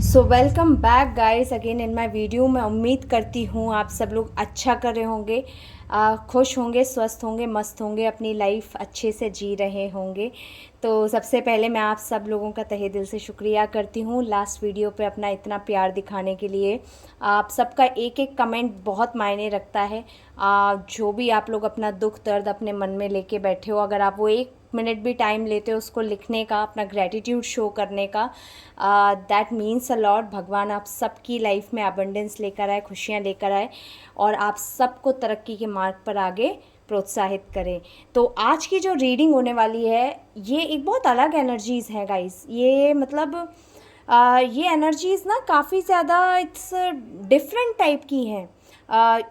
So welcome back guys again in my video. मैं उम्मीद करती हूँ आप सब लोग अच्छा कर रहे होंगे, खुश होंगे, स्वस्थ होंगे, मस्त होंगे, अपनी लाइफ अच्छे से जी रहे होंगे। तो सबसे पहले मैं आप सब लोगों का तहे दिल से शुक्रिया करती हूँ लास्ट वीडियो पे अपना इतना प्यार दिखाने के लिए। आप सबका एक एक कमेंट बहुत मायने रखता है। जो भी आप लोग अपना दुख दर्द अपने मन में लेके बैठे हो, अगर आप वो एक मिनट भी टाइम लेते हो उसको लिखने का, अपना ग्रैटिट्यूड शो करने का, दैट मीन्स अ लॉट। भगवान आप सबकी लाइफ में अबंडेंस लेकर आए, खुशियाँ लेकर आए और आप सबको तरक्की के मार्ग पर आगे प्रोत्साहित करें। तो आज की जो रीडिंग होने वाली है ये एक बहुत अलग एनर्जीज़ है गाइस। ये मतलब ये एनर्जीज़ ना काफ़ी ज़्यादा इट्स डिफरेंट टाइप की हैं।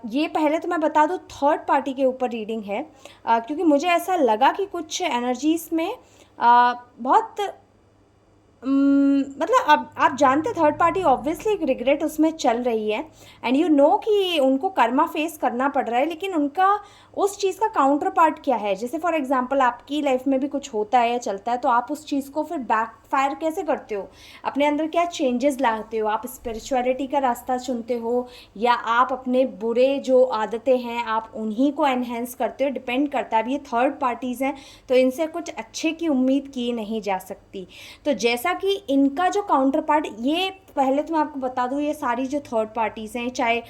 ये पहले तो मैं बता दूँ थर्ड पार्टी के ऊपर रीडिंग है, क्योंकि मुझे ऐसा लगा कि कुछ एनर्जीज़ में बहुत मतलब अब आप जानते थर्ड पार्टी ऑब्वियसली एक रिग्रेट उसमें चल रही है एंड यू नो कि उनको कर्मा फेस करना पड़ रहा है, लेकिन उनका उस चीज़ का काउंटर पार्ट क्या है। जैसे फॉर एग्जांपल आपकी लाइफ में भी कुछ होता है या चलता है तो आप उस चीज़ को फिर बैकफायर कैसे करते हो, अपने अंदर क्या चेंजेस लाते हो, आप स्पिरिचुअलिटी का रास्ता चुनते हो या आप अपने बुरे जो आदतें हैं आप उन्हीं को एनहेंस करते हो, डिपेंड करता है। अब ये थर्ड पार्टीज़ हैं तो इनसे कुछ अच्छे की उम्मीद की नहीं जा सकती। तो जैसा कि इनका जो काउंटर पार्ट, ये पहले तो मैं आपको बता दूँ ये सारी जो थर्ड पार्टीज़ हैं, चाहे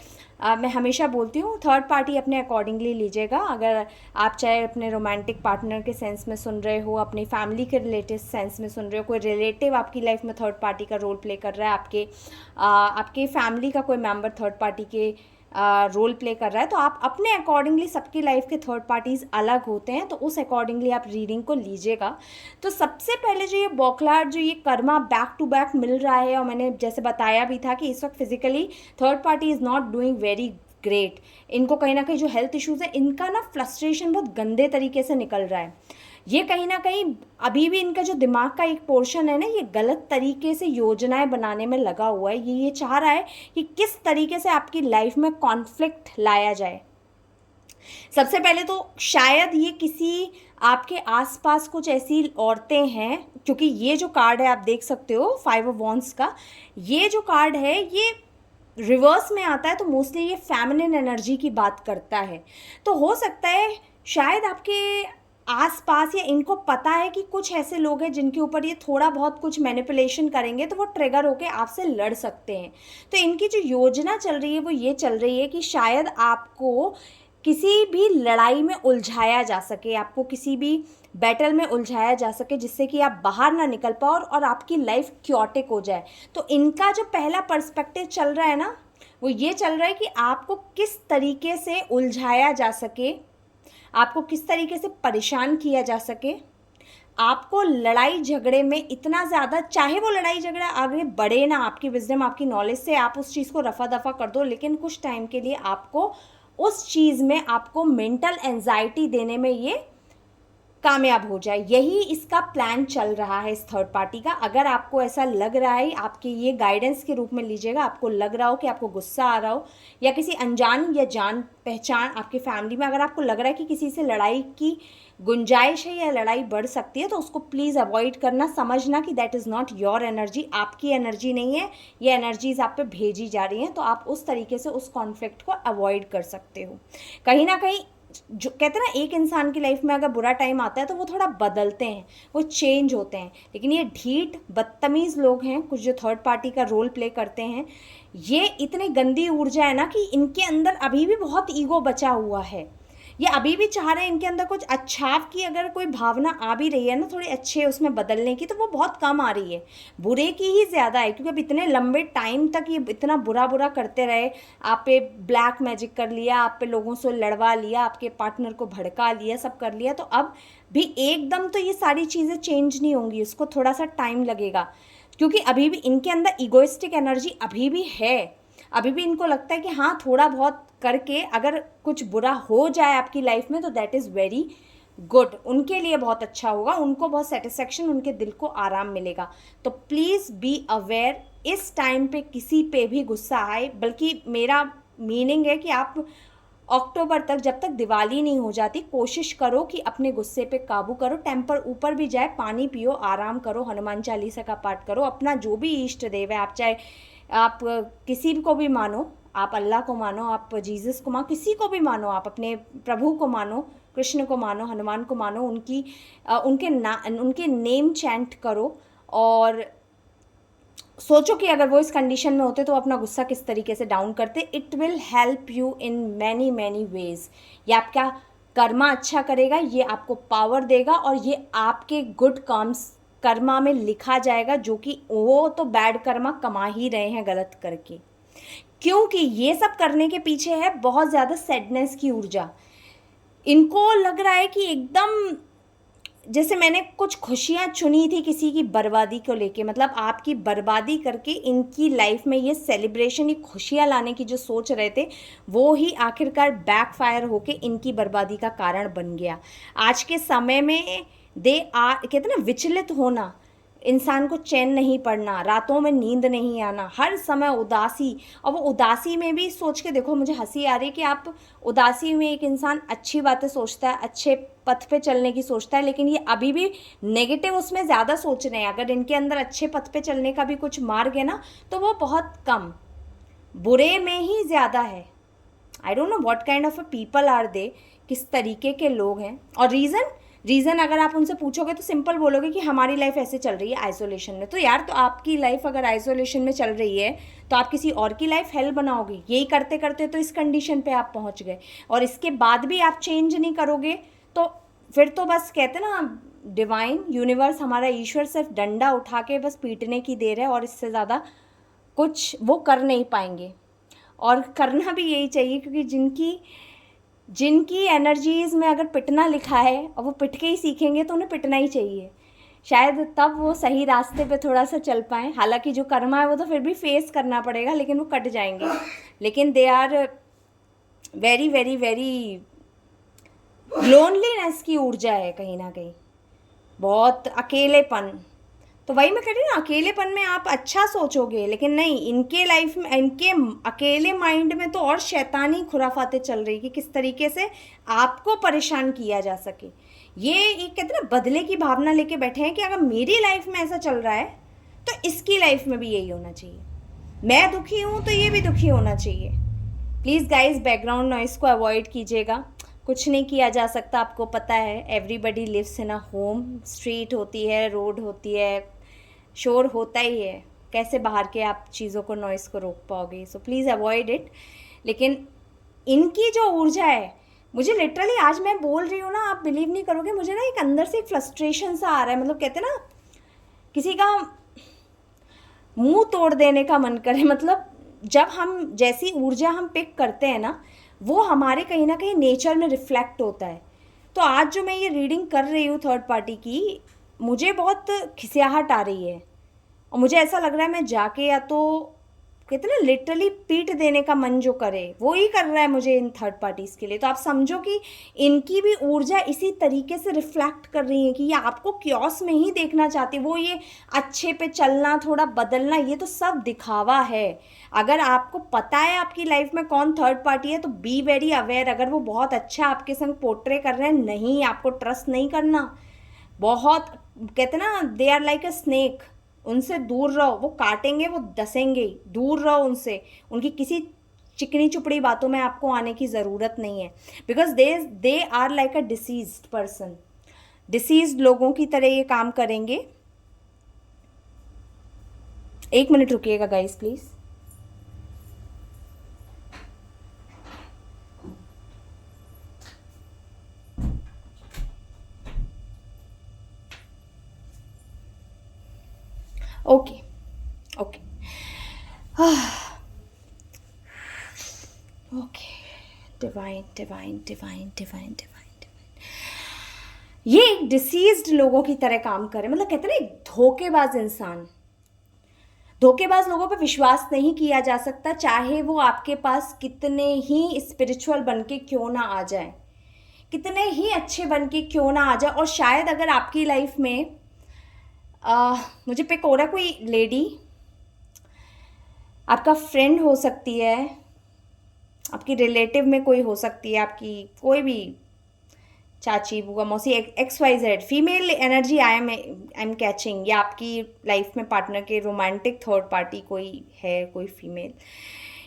मैं हमेशा बोलती हूँ थर्ड पार्टी अपने अकॉर्डिंगली लीजिएगा। अगर आप चाहे अपने रोमांटिक पार्टनर के सेंस में सुन रहे हो, अपनी फैमिली के रिलेटिव सेंस में सुन रहे हो, कोई रिलेटिव आपकी लाइफ में थर्ड पार्टी का रोल प्ले कर रहा है, आपके फैमिली का कोई मेंबर थर्ड पार्टी के रोल प्ले कर रहा है, तो आप अपने अकॉर्डिंगली, सबकी लाइफ के थर्ड पार्टीज़ अलग होते हैं तो उस अकॉर्डिंगली आप रीडिंग को लीजिएगा। तो सबसे पहले जो ये बौखलाहट, जो ये कर्मा बैक टू बैक मिल रहा है, और मैंने जैसे बताया भी था कि इस वक्त physically third party is not doing very great. इनको कहीं ना कहीं जो हेल्थ इश्यूज़ है इनका ना फ्रस्ट्रेशन बहुत गंदे तरीके से निकल रहा है। ये कहीं ना कहीं अभी भी इनका जो दिमाग का एक पोर्शन है ना, ये गलत तरीके से योजनाएं बनाने में लगा हुआ है। ये चाह रहा है कि किस तरीके से आपकी लाइफ में कॉन्फ्लिक्ट लाया जाए। सबसे पहले तो शायद ये किसी आपके आसपास कुछ ऐसी औरतें हैं, क्योंकि ये जो कार्ड है आप देख सकते हो 5 ऑफ वॉन्ड्स का, ये जो कार्ड है ये रिवर्स में आता है तो मोस्टली ये फेमिनिन एनर्जी की बात करता है। तो हो सकता है शायद आपके आसपास या इनको पता है कि कुछ ऐसे लोग हैं जिनके ऊपर ये थोड़ा बहुत कुछ मैनिपुलेशन करेंगे तो वो ट्रिगर होके आपसे लड़ सकते हैं। तो इनकी जो योजना चल रही है वो ये चल रही है कि शायद आपको किसी भी लड़ाई में उलझाया जा सके, आपको किसी भी बैटल में उलझाया जा सके जिससे कि आप बाहर ना निकल पाओ और आपकी लाइफ क्योटिक हो जाए। तो इनका जो पहला पर्सपेक्टिव चल रहा है ना, वो ये चल रहा है कि आपको किस तरीके से उलझाया जा सके, आपको किस तरीके से परेशान किया जा सके, आपको लड़ाई झगड़े में इतना ज़्यादा, चाहे वो लड़ाई झगड़ा आगे बढ़े ना, आपकी विजडम आपकी नॉलेज से आप उस चीज़ को रफा दफा कर दो, लेकिन कुछ टाइम के लिए आपको उस चीज़ में आपको मेंटल एंजाइटी देने में ये कामयाब हो जाए। यही इसका प्लान चल रहा है इस थर्ड पार्टी का। अगर आपको ऐसा लग रहा है, आपके ये गाइडेंस के रूप में लीजिएगा, आपको लग रहा हो कि आपको गुस्सा आ रहा हो या किसी अनजान या जान पहचान आपके फैमिली में अगर आपको लग रहा है कि किसी से लड़ाई की गुंजाइश है या लड़ाई बढ़ सकती है, तो उसको प्लीज़ अवॉइड करना। समझना कि that is not your energy, आपकी एनर्जी नहीं है, ये एनर्जीज आप पे भेजी जा रही हैं। तो आप उस तरीके से उस कॉन्फ्लिक्ट को अवॉइड कर सकते हो। कहीं ना कहीं जो कहते हैं ना, एक इंसान की लाइफ में अगर बुरा टाइम आता है तो वो थोड़ा बदलते हैं, वो चेंज होते हैं, लेकिन ये ढीठ बदतमीज़ लोग हैं कुछ जो थर्ड पार्टी का रोल प्ले करते हैं। ये इतनी गंदी ऊर्जा है ना कि इनके अंदर अभी भी बहुत ईगो बचा हुआ है। ये अभी भी चाह रहे हैं इनके अंदर कुछ अच्छा की अगर कोई भावना आ भी रही है ना, थोड़े अच्छे उसमें बदलने की, तो वो बहुत कम आ रही है, बुरे की ही ज़्यादा है। क्योंकि अब इतने लंबे टाइम तक ये इतना बुरा बुरा करते रहे, आप पे ब्लैक मैजिक कर लिया, आप पे लोगों से लड़वा लिया, आपके पार्टनर को भड़का लिया, सब कर लिया, तो अब भी एकदम तो ये सारी चीज़ें चेंज नहीं होंगी, इसको थोड़ा सा टाइम लगेगा। क्योंकि अभी भी इनके अंदर इगोइस्टिक एनर्जी अभी भी है। अभी भी इनको लगता है कि हाँ थोड़ा बहुत करके अगर कुछ बुरा हो जाए आपकी लाइफ में तो दैट इज़ वेरी गुड, उनके लिए बहुत अच्छा होगा, उनको बहुत सेटिस्फेक्शन, उनके दिल को आराम मिलेगा। तो प्लीज़ बी अवेयर, इस टाइम पे किसी पे भी गुस्सा आए, बल्कि मेरा मीनिंग है कि आप अक्टूबर तक, जब तक दिवाली नहीं हो जाती, कोशिश करो कि अपने गुस्से पे काबू करो। टेम्पर ऊपर भी जाए, पानी पियो, आराम करो, हनुमान चालीसा का पाठ करो, अपना जो भी इष्ट देव है, आप चाहे आप किसी को भी मानो, आप अल्लाह को मानो, आप जीसस को मानो, किसी को भी मानो, आप अपने प्रभु को मानो, कृष्ण को मानो, हनुमान को मानो, उनके नेम चैंट करो और सोचो कि अगर वो इस कंडीशन में होते तो अपना गुस्सा किस तरीके से डाउन करते। It will help you in many many ways. ये आपका कर्मा अच्छा करेगा, ये आपको पावर देगा और ये आपके गुड कर्मा में लिखा जाएगा, जो कि वो तो बैड कर्मा कमा ही रहे हैं गलत करके, क्योंकि ये सब करने के पीछे है बहुत ज़्यादा सैडनेस की ऊर्जा। इनको लग रहा है कि एकदम जैसे मैंने कुछ खुशियाँ चुनी थी किसी की बर्बादी को लेके, मतलब आपकी बर्बादी करके इनकी लाइफ में ये सेलिब्रेशन, ये खुशियाँ लाने की जो सोच रहे थे, वो ही आखिरकार बैकफायर होके इनकी बर्बादी का कारण बन गया। आज के समय में कहते हैं ना, विचलित होना, इंसान को चैन नहीं पड़ना, रातों में नींद नहीं आना, हर समय उदासी। और वो उदासी में भी सोच के देखो, मुझे हंसी आ रही है कि आप उदासी में एक इंसान अच्छी बातें सोचता है, अच्छे पथ पे चलने की सोचता है, लेकिन ये अभी भी नेगेटिव उसमें ज़्यादा सोच रहे हैं। अगर इनके अंदर अच्छे पथ पे चलने का भी कुछ मार्ग है ना, तो वो बहुत कम, बुरे में ही ज़्यादा है। I don't know what kind of a people are they, किस तरीके के लोग हैं। और रीज़न अगर आप उनसे पूछोगे तो सिंपल बोलोगे कि हमारी लाइफ ऐसे चल रही है आइसोलेशन में। तो यार, तो आपकी लाइफ अगर आइसोलेशन में चल रही है तो आप किसी और की लाइफ हेल बनाओगे। यही करते करते तो इस कंडीशन पे आप पहुंच गए, और इसके बाद भी आप चेंज नहीं करोगे तो फिर तो बस कहते ना, डिवाइन यूनिवर्स, हमारा ईश्वर सिर्फ डंडा उठा के बस पीटने की देर है, और इससे ज़्यादा कुछ वो कर नहीं पाएंगे। और करना भी यही चाहिए, क्योंकि जिनकी एनर्जीज़ में अगर पिटना लिखा है और वो पिट के ही सीखेंगे तो उन्हें पिटना ही चाहिए। शायद तब वो सही रास्ते पे थोड़ा सा चल पाएँ। हालांकि जो कर्मा है वो तो फिर भी फेस करना पड़ेगा, लेकिन वो कट जाएंगे। लेकिन they are very very very, loneliness की ऊर्जा है कहीं ना कहीं, बहुत अकेलेपन। तो वही मैं कह रही हूँ ना, अकेलेपन में आप अच्छा सोचोगे, लेकिन नहीं, इनके लाइफ में, इनके अकेले माइंड में तो और शैतानी खुराफाते चल रही कि किस तरीके से आपको परेशान किया जा सके। ये एक कहते हैं ना, बदले की भावना लेके बैठे हैं कि अगर मेरी लाइफ में ऐसा चल रहा है तो इसकी लाइफ में भी यही होना चाहिए। मैं दुखी हूँ तो ये भी दुखी होना चाहिए। प्लीज़ गाइज, बैकग्राउंड नॉइस को अवॉइड कीजिएगा। कुछ नहीं किया जा सकता, आपको पता है, everybody lives in a home. Street होती है, रोड होती है, शोर होता ही है। कैसे बाहर के आप चीज़ों को, नॉइस को रोक पाओगे? So please avoid it. लेकिन इनकी जो ऊर्जा है, मुझे लिटरली, आज मैं बोल रही हूँ ना, आप बिलीव नहीं करोगे, मुझे ना एक अंदर से एक फ्रस्ट्रेशन सा आ रहा है। मतलब कहते ना, किसी का मुंह तोड़ देने का मन करे। मतलब जब हम जैसी ऊर्जा हम पिक करते हैं ना, वो हमारे कहीं ना कहीं नेचर में रिफ्लेक्ट होता है। तो आज जो मैं ये रीडिंग कर रही हूँ थर्ड पार्टी की, मुझे बहुत खिसियाहट आ रही है, और मुझे ऐसा लग रहा है मैं जाके, या तो कहते ना, लिटरली पीट देने का मन जो करे वो ही कर रहा है मुझे इन थर्ड पार्टीज़ के लिए। तो आप समझो कि इनकी भी ऊर्जा इसी तरीके से रिफ्लेक्ट कर रही है कि ये आपको क्योस में ही देखना चाहती है। वो ये अच्छे पे चलना, थोड़ा बदलना, ये तो सब दिखावा है। अगर आपको पता है आपकी लाइफ में कौन थर्ड पार्टी है तो बी वेरी अवेयर। अगर वो बहुत अच्छा आपके संग पोर्ट्रे कर रहे हैं, नहीं, आपको ट्रस्ट नहीं करना। बहुत कहते ना, they are like a snake, उनसे दूर रहो, वो काटेंगे, वो डसेंगे, दूर रहो उनसे। उनकी किसी चिकनी चुपड़ी बातों में आपको आने की ज़रूरत नहीं है, because they are like a diseased person. Diseased लोगों की तरह ये काम करेंगे। एक मिनट रुकिएगा guys please. Okay okay okay, divine divine divine divine divine. ये एक डिसीज्ड लोगों की तरह काम करे। मतलब कहते हैं ना, एक धोखेबाज इंसान। धोखेबाज लोगों पे विश्वास नहीं किया जा सकता, चाहे वो आपके पास कितने ही स्पिरिचुअल बन के क्यों ना आ जाए, कितने ही अच्छे बन के क्यों ना आ जाए। और शायद अगर आपकी लाइफ में मुझे पिक हो रहा है कोई लेडी, आपका फ्रेंड हो सकती है, आपकी रिलेटिव में कोई हो सकती है, आपकी कोई भी चाची बुआ मौसी, XYZ female energy I am catching, या आपकी लाइफ में पार्टनर के रोमांटिक थर्ड पार्टी कोई है, कोई फीमेल,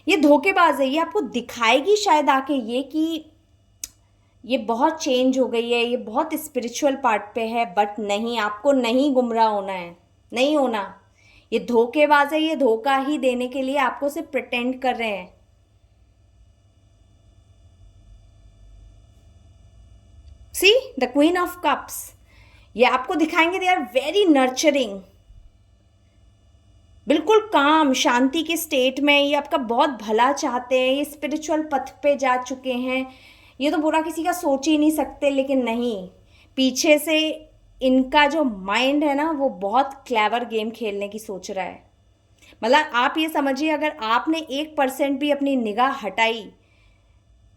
ये धोखेबाज है। ये आपको दिखाएगी शायद आके ये कि ये बहुत चेंज हो गई है, ये बहुत स्पिरिचुअल पार्ट पे है, बट नहीं, आपको नहीं गुमराह होना है, नहीं होना। ये धोखेबाज है, ये धोखा ही देने के लिए आपको सिर्फ प्रिटेंड कर रहे हैं। See the queen of cups, ये आपको दिखाएंगे दे आर वेरी नर्चरिंग, बिल्कुल काम शांति के स्टेट में, ये आपका बहुत भला चाहते हैं, ये स्पिरिचुअल पथ पे जा चुके हैं, ये तो बुरा किसी का सोच ही नहीं सकते। लेकिन नहीं, पीछे से इनका जो माइंड है ना, वो बहुत क्लेवर गेम खेलने की सोच रहा है। मतलब आप ये समझिए, अगर आपने 1% भी अपनी निगाह हटाई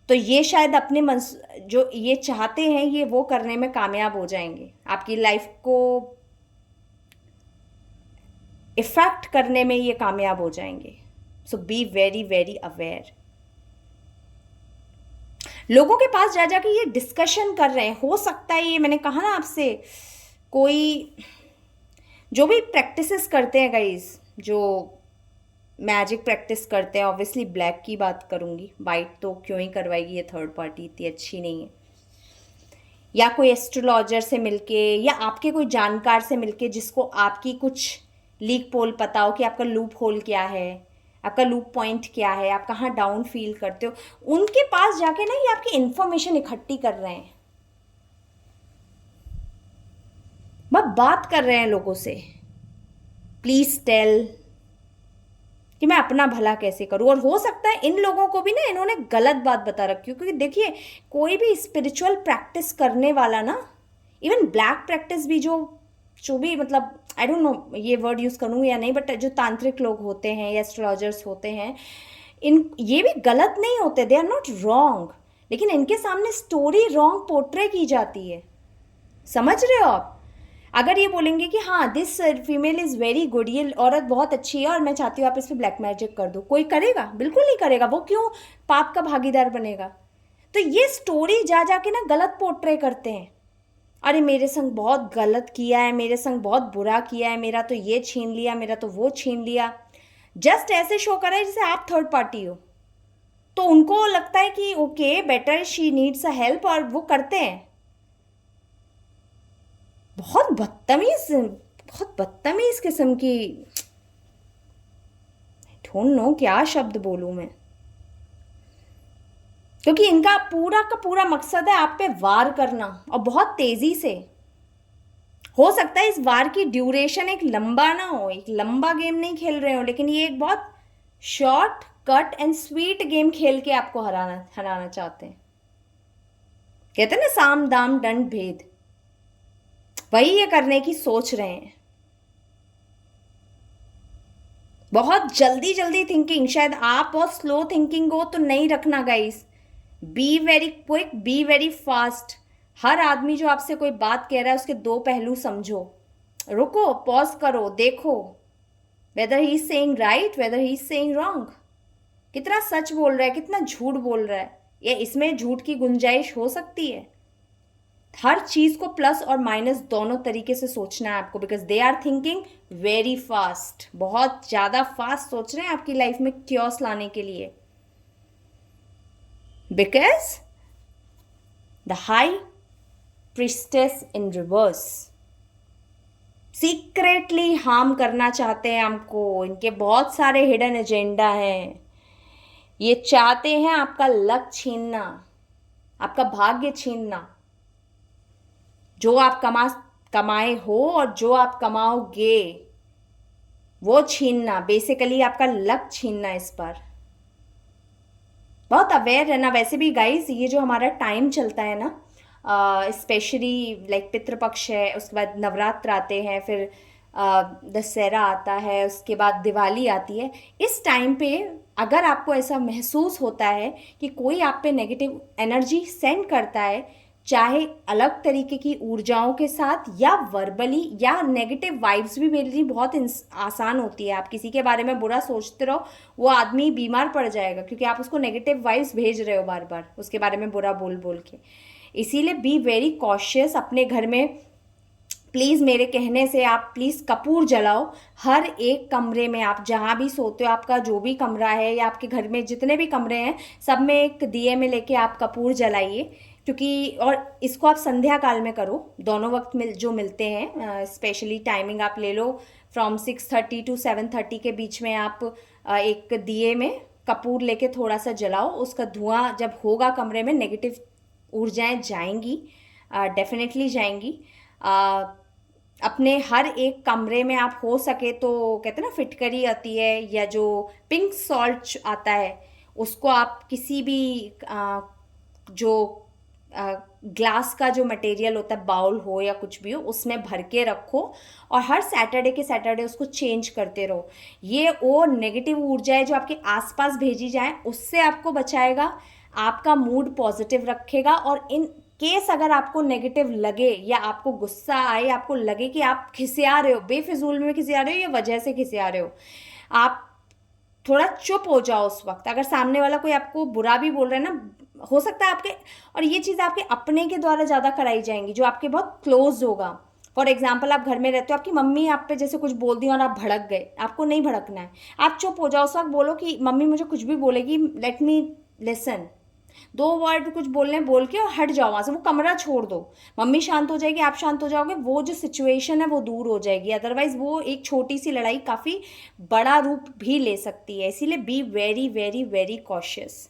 तो ये शायद अपने मन जो ये चाहते हैं ये वो करने में कामयाब हो जाएंगे, आपकी लाइफ को इफेक्ट करने में ये कामयाब हो जाएंगे। सो बी वेरी वेरी अवेयर। लोगों के पास जा जाके ये डिस्कशन कर रहे हैं, हो सकता है ये, मैंने कहा ना आपसे, कोई जो भी प्रैक्टिसेस करते हैं गाइस, जो मैजिक प्रैक्टिस करते हैं, ऑब्वियसली ब्लैक की बात करूंगी, वाइट तो क्यों ही करवाएगी, ये थर्ड पार्टी इतनी अच्छी नहीं है, या कोई एस्ट्रोलॉजर से मिलके, या आपके कोई जानकार से मिलके जिसको आपकी कुछ लीक पोल पता हो कि आपका लूप होल क्या है, आपका लूप पॉइंट क्या है, आप कहाँ डाउन फील करते हो, उनके पास जाके ना ये आपकी इंफॉर्मेशन इकट्ठी कर रहे हैं, बस बात कर रहे हैं लोगों से, प्लीज टेल कि मैं अपना भला कैसे करूं। और हो सकता है इन लोगों को भी ना इन्होंने गलत बात बता रखी हो, क्योंकि देखिए कोई भी स्पिरिचुअल प्रैक्टिस करने वाला ना, इवन ब्लैक प्रैक्टिस भी, जो भी मतलब आई डोंट नो ये वर्ड यूज़ करूँ या नहीं, बट जो तांत्रिक लोग होते हैं या एस्ट्रोलॉजर्स होते हैं, ये भी गलत नहीं होते, दे आर नॉट रॉन्ग, लेकिन इनके सामने स्टोरी रॉन्ग पोर्ट्रे की जाती है। समझ रहे हो आप? अगर ये बोलेंगे कि हाँ this female is very good, ये औरत बहुत अच्छी है और मैं चाहती हूँ आप इस पर ब्लैक मैजिक कर दो, कोई करेगा? बिल्कुल नहीं करेगा। वो क्यों पाप का भागीदार बनेगा? तो ये स्टोरी जा जाके ना गलत पोर्ट्रे करते हैं, अरे मेरे संग बहुत गलत किया है, मेरे संग बहुत बुरा किया है, मेरा तो ये छीन लिया, मेरा तो वो छीन लिया, जस्ट ऐसे शो कर रहा है जैसे आप थर्ड पार्टी हो। तो उनको लगता है कि okay better she needs a help, और वो करते हैं। बहुत बदतमीज किस्म की, डोंट नो क्या शब्द बोलूं मैं, क्योंकि इनका पूरा का पूरा मकसद है आप पे वार करना, और बहुत तेजी से। हो सकता है इस वार की ड्यूरेशन एक लंबा ना हो, एक लंबा गेम नहीं खेल रहे हो, लेकिन ये एक बहुत short cut and sweet game खेल के आपको हराना चाहते हैं। कहते हैं ना साम दाम दंड भेद, वही ये करने की सोच रहे हैं। बहुत जल्दी जल्दी थिंकिंग, शायद आप बहुत स्लो थिंकिंग हो तो नहीं रखना guys, be very quick, be very fast. हर आदमी जो आपसे कोई बात कह रहा है उसके दो पहलू समझो, रुको, पॉज करो, देखो weather he is saying right, weather he is saying wrong, कितना सच बोल रहा है, कितना झूठ बोल रहा है, या इसमें झूठ की गुंजाइश हो सकती है। हर चीज को प्लस और माइनस दोनों तरीके से सोचना है आपको, because they are thinking very fast, बहुत ज्यादा फास्ट सोच रहे हैं आपकी लाइफ में क्योस लाने के लिए, because the high priestess in reverse secretly harm करना चाहते हैं हमको, इनके बहुत सारे हिडन एजेंडा हैं, ये चाहते हैं आपका लक छीनना, आपका भाग्य छीनना, जो आप कमाए हो और जो आप कमाओगे वो छीनना, बेसिकली आपका लक छीनना। इस पर बहुत अवेयर रहना। वैसे भी गाइस ये जो हमारा टाइम चलता है ना, स्पेशली लाइक पितृपक्ष है, उसके बाद नवरात्र आते हैं, फिर दशहरा आता है, उसके बाद दिवाली आती है, इस टाइम पे अगर आपको ऐसा महसूस होता है कि कोई आप पे नेगेटिव एनर्जी सेंड करता है, चाहे अलग तरीके की ऊर्जाओं के साथ या वर्बली, या नेगेटिव वाइब्स भी मेरे बहुत आसान होती है। आप किसी के बारे में बुरा सोचते रहो, वो आदमी बीमार पड़ जाएगा, क्योंकि आप उसको नेगेटिव वाइब्स भेज रहे हो बार बार उसके बारे में बुरा बोल बोल के। इसीलिए बी वेरी कॉशियस। अपने घर में प्लीज़, मेरे कहने से आप प्लीज़ कपूर जलाओ हर एक कमरे में। आप जहाँ भी सोते हो, आपका जो भी कमरा है या आपके घर में जितने भी कमरे हैं, सब में एक दिए में लेके आप कपूर जलाइए। क्योंकि और इसको आप संध्या काल में करो, दोनों वक्त जो मिलते हैं। स्पेशली टाइमिंग आप ले लो, फ्रॉम 6:30 to 7:30 के बीच में आप एक दिए में कपूर लेके थोड़ा सा जलाओ। उसका धुआं जब होगा कमरे में, नेगेटिव ऊर्जाएं जाएंगी, डेफिनेटली जाएंगी। अपने हर एक कमरे में आप हो सके तो, कहते हैं ना फिटकरी आती है या जो पिंक सॉल्ट आता है, उसको आप किसी भी जो ग्लास का जो मटेरियल होता है, बाउल हो या कुछ भी हो, उसमें भर के रखो और हर सैटरडे के सैटरडे उसको चेंज करते रहो। ये वो नेगेटिव ऊर्जाएं जो आपके आसपास भेजी जाए उससे आपको बचाएगा, आपका मूड पॉजिटिव रखेगा। और इन केस अगर आपको नेगेटिव लगे या आपको गुस्सा आए, आपको लगे कि आप खिसिया रहे हो, बेफिजूल में खिसिया रहे हो या वजह से खिसिया रहे हो, आप थोड़ा चुप हो जाओ उस वक्त। अगर सामने वाला कोई आपको बुरा भी बोल रहा है ना, हो सकता है आपके, और ये चीज़ आपके अपने के द्वारा ज़्यादा कराई जाएंगी जो आपके बहुत क्लोज होगा। फॉर एग्जाम्पल, आप घर में रहते हो, आपकी मम्मी आप पे जैसे कुछ बोल दी और आप भड़क गए, आपको नहीं भड़कना है। आप चुप हो जाओ उस वक्त, बोलो कि मम्मी मुझे कुछ भी बोलेगी, लेट मी लिसन, 2 वर्ड कुछ बोलने बोल के और हट जाओ वहाँ से, वो कमरा छोड़ दो। मम्मी शांत हो जाएगी, आप शांत हो जाओगे, वो जो सिचुएशन है वो दूर हो जाएगी। अदरवाइज वो एक छोटी सी लड़ाई काफ़ी बड़ा रूप भी ले सकती है। इसीलिए be very very very cautious,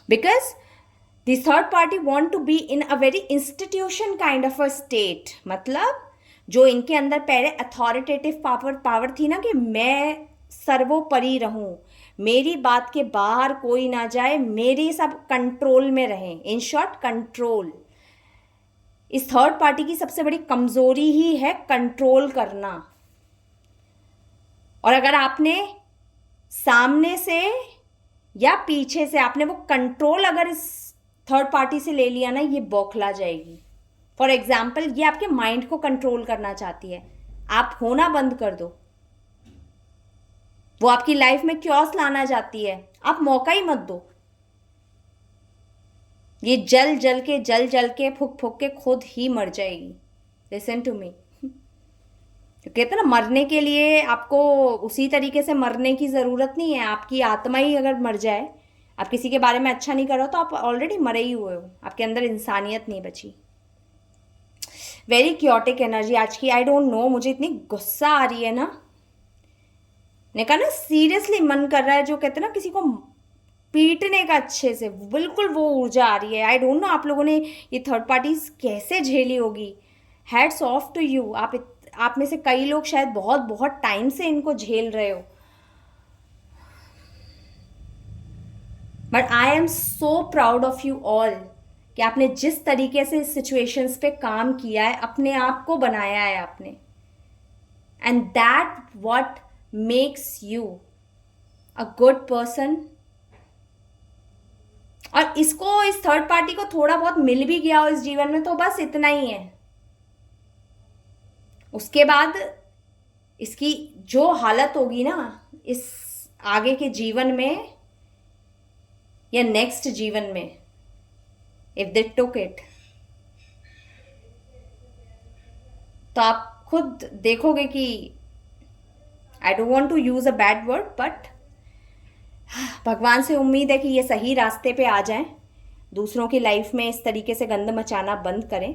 because the third party want to be in a very institution kind of a state. मतलब जो इनके अंदर पहले अथॉरिटेटिव पावर थी ना, कि मैं सर्वोपरि रहूं, मेरी बात के बाहर कोई ना जाए, मेरी सब कंट्रोल में रहें, इन शॉर्ट कंट्रोल। इस थर्ड पार्टी की सबसे बड़ी कमजोरी ही है कंट्रोल करना। और अगर आपने सामने से या पीछे से आपने वो कंट्रोल अगर इस थर्ड पार्टी से ले लिया ना, ये बौखला जाएगी। फॉर एग्जाम्पल, ये आपके माइंड को कंट्रोल करना चाहती है, आप होना बंद कर दो। वो आपकी लाइफ में क्योस लाना चाहती है, आप मौका ही मत दो। ये जल जल के फूक फूक के खुद ही मर जाएगी। Listen to me. कहते ना, मरने के लिए आपको उसी तरीके से मरने की ज़रूरत नहीं है। आपकी आत्मा ही अगर मर जाए, आप किसी के बारे में अच्छा नहीं कर रहे हो, तो आप ऑलरेडी मरे ही हुए हो, आपके अंदर इंसानियत नहीं बची। वेरी क्योटिक एनर्जी आज की। आई डोंट नो, मुझे इतनी गुस्सा आ रही है ना, ने कहा ना सीरियसली मन कर रहा है, जो कहते हैं ना किसी को पीटने का अच्छे से, बिल्कुल वो ऊर्जा आ रही है। आई डोंट नो आप लोगों ने ये थर्ड पार्टीज कैसे झेली होगी। Hats off to you. आप में से कई लोग शायद बहुत बहुत टाइम से इनको झेल रहे हो, but I am so proud of you all कि आपने जिस तरीके से इस सिचुएशंस पे काम किया है, अपने आप को बनाया है आपने, and that what makes you a good person. और इसको, इस थर्ड पार्टी को थोड़ा बहुत मिल भी गया हो इस जीवन में तो बस इतना ही है। उसके बाद इसकी जो हालत होगी ना इस आगे के जीवन में या नेक्स्ट जीवन में, इफ दे टुक इट, तो आप खुद देखोगे कि, I don't want to use a bad word, but भगवान से उम्मीद है कि ये सही रास्ते पे आ जाएं, दूसरों की लाइफ में इस तरीके से गंद मचाना बंद करें।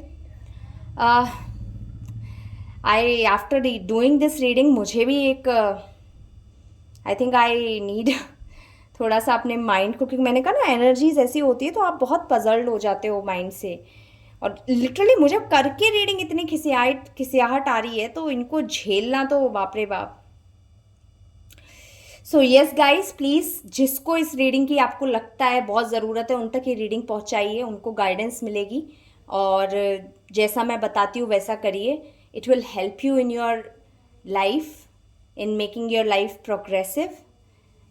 आई आफ्टर डूइंग दिस रीडिंग, मुझे भी एक आई थिंक आई नीड थोड़ा सा अपने माइंड को, क्योंकि मैंने कहा ना एनर्जीज ऐसी होती है तो आप बहुत पजल्ड हो जाते हो माइंड से। और लिटरली मुझे करके रीडिंग इतनी खिसियाहट आ रही है, तो इनको झेलना तो बाप रे बाप। सो येस गाइस, प्लीज़ जिसको इस रीडिंग की आपको लगता है बहुत ज़रूरत है, उन तक ये रीडिंग पहुंचाइए, उनको गाइडेंस मिलेगी। और जैसा मैं बताती हूँ वैसा करिए। It will help you in your life, in making your life progressive.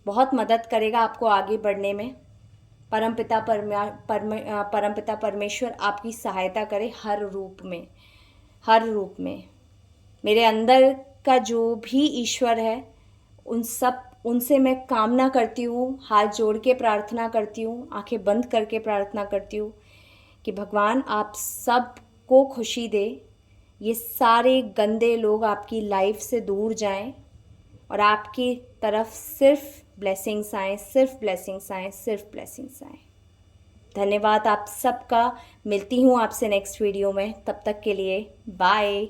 बहुत मदद करेगा आपको आगे बढ़ने में। परमपिता परमेश्वर आपकी सहायता करे हर रूप में। मेरे अंदर का जो भी ईश्वर है उनसे मैं कामना करती हूँ, हाथ जोड़ के प्रार्थना करती हूँ, आंखें बंद करके प्रार्थना करती हूँ कि भगवान आप सबको खुशी दे, ये सारे गंदे लोग आपकी लाइफ से दूर जाएं और आपकी तरफ सिर्फ ब्लेसिंग्स आएँ, सिर्फ ब्लेसिंग्स आएँ, सिर्फ ब्लेसिंग्स आएँ। धन्यवाद आप सबका। मिलती हूँ आपसे नेक्स्ट वीडियो में, तब तक के लिए बाय।